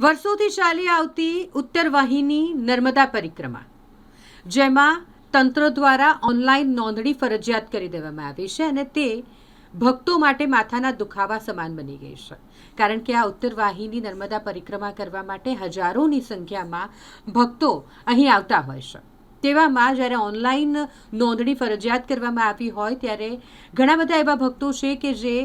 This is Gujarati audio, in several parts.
વર્ષોથી ચાલી આવતી ઉત્તર વાહિની નર્મદા પરિક્રમા, જેમાં તંત્ર દ્વારા ઓનલાઈન નોંધણી ફરજિયાત કરી દેવામાં આવી છે અને તે ભક્તો માટે માથાના દુખાવા સમાન બની ગઈ છે. કારણ કે આ ઉત્તર વાહિની નર્મદા પરિક્રમા કરવા માટે હજારોની સંખ્યામાં ભક્તો અહીં આવતા હોય છે. તેવામાં જ્યારે ઓનલાઈન નોંધણી ફરજિયાત કરવામાં આવી હોય ત્યારે ઘણા બધા એવા ભક્તો છે કે જે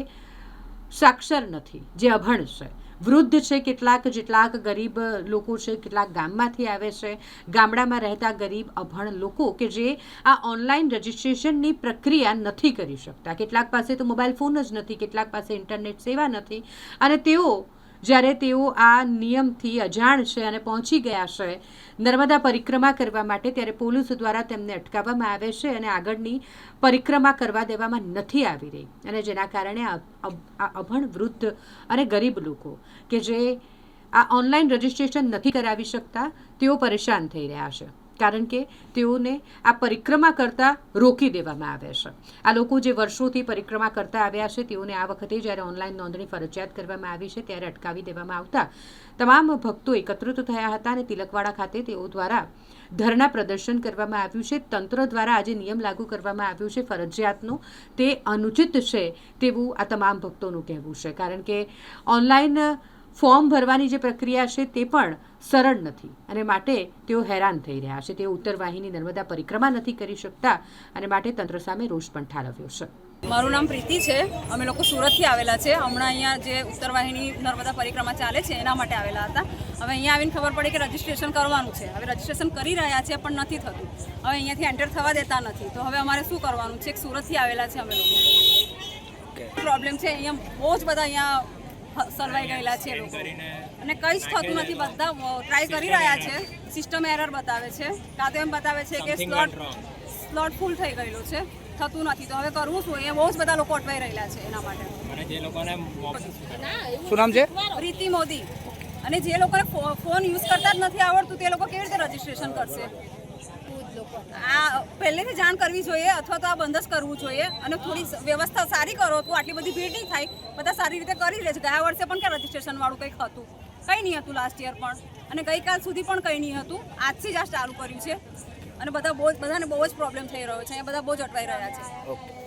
સાક્ષર નથી, જે અભણ છે, વૃદ્ધ છે, કેટલાક ગરીબ લોકો છે, કેટલાક ગામમાંથી આવે છે, ગામડામાં રહેતા ગરીબ અભણ લોકો કે જે આ ઓનલાઈન રજિસ્ટ્રેશનની પ્રક્રિયા નથી કરી શકતા. કેટલાક પાસે તો મોબાઈલ ફોન જ નથી, કેટલાક પાસે ઇન્ટરનેટ સેવા નથી અને જ્યારે તેઓ આ નિયમથી અજાણ છે અને પહોંચી ગયા છે નર્મદા પરિક્રમા કરવા માટે, ત્યારે પોલીસ દ્વારા તેમને અટકાવવામાં આવે છે અને આગળની પરિક્રમા કરવા દેવામાં નથી આવી રહી. અને જેના કારણે આ અભણ, વૃદ્ધ અને ગરીબ લોકો કે જે આ ઓનલાઈન રજિસ્ટ્રેશન નથી કરાવી શકતા તેઓ પરેશાન થઈ રહ્યા છે. કારણ કે તેઓને આ પરિક્રમા કરતાં રોકી દેવામાં આવે છે. આ લોકો જે વર્ષોથી પરિક્રમા કરતા આવ્યા છે તેઓને આ વખતે જ્યારે ઓનલાઈન નોંધણી ફરજિયાત કરવામાં આવી છે ત્યારે અટકાવી દેવામાં આવતા તમામ ભક્તો એકત્રિત થયા હતા અને તિલકવાડા ખાતે તેઓ દ્વારા ધરણા પ્રદર્શન કરવામાં આવ્યું છે. તંત્ર દ્વારા આજે નિયમ લાગુ કરવામાં આવ્યું છે ફરજિયાતનું, તે અનુચિત છે તેવું આ તમામ ભક્તોનું કહેવું છે. કારણ કે ઓનલાઈન ફોર્મ ભરવાની જે પ્રક્રિયા છે તે પણ સરળ નથી અને માટે તેઓ હેરાન થઈ રહ્યા છે. તેઓ ઉત્તર વાહિની નર્મદા પરિક્રમા નથી કરી શકતા અને માટે તંત્ર સામે રોષ પણ ઠાલવ્યો છે. મારું નામ પ્રીતિ છે. અમે લોકો સુરતથી આવેલા છે. હમણાં અહીંયા જે ઉત્તર વાહિની નર્મદા પરિક્રમા ચાલે છે એના માટે આવેલા હતા. હવે અહીંયા આવીને ખબર પડી કે રજિસ્ટ્રેશન કરવાનું છે. હવે રજિસ્ટ્રેશન કરી રહ્યા છે પણ નથી થતું. હવે અહીંયાથી એન્ટર થવા દેતા નથી. તો હવે અમારે શું કરવાનું છે? સુરતથી આવેલા છે અમે લોકો. પ્રોબ્લેમ છે અહીંયા, બહુ જ બધા અહીંયા સલવાઈ ગયેલા છે લોકો અને કંઈ જ થતું નથી. બધા ટ્રાય કરી રહ્યા છે, સિસ્ટમ એરર બતાવે છે, કાં તો એમ બતાવે છે કે સ્લોટ ફૂલ થઈ ગયેલું છે, થતું નથી. તો હવે કરવું શું? અહીંયા બહુ જ બધા લોકો અટવાઈ રહેલા છે એના માટે. શું નામ છે? પ્રીતિ મોદી. અને જે લોકોને ફોન યુઝ કરતા જ નથી આવડતું તે લોકો કેવી રીતે રજીસ્ટ્રેશન કરશે? આ પહેલેથી જાણ કરવી જોઈએ અથવા તો આ બંધ જ કરવું જોઈએ અને થોડી વ્યવસ્થા સારી કરો તો આટલી બધી ભીડ નહીં થાય. બધા સારી રીતે કરી લે છે. ગયા વર્ષે પણ કે રજીસ્ટ્રેશન વાળું કંઈક હતું, કંઈ નહીં હતું લાસ્ટ યર પણ, અને ગઈકાલ સુધી પણ કંઈ નહીં હતું. આજથી જ આ ચાલુ કર્યું છે અને બધાને બહુ જ પ્રોબ્લેમ થઈ રહ્યો છે. અહીંયા બધા બહુ જ અટવાઈ રહ્યા છે.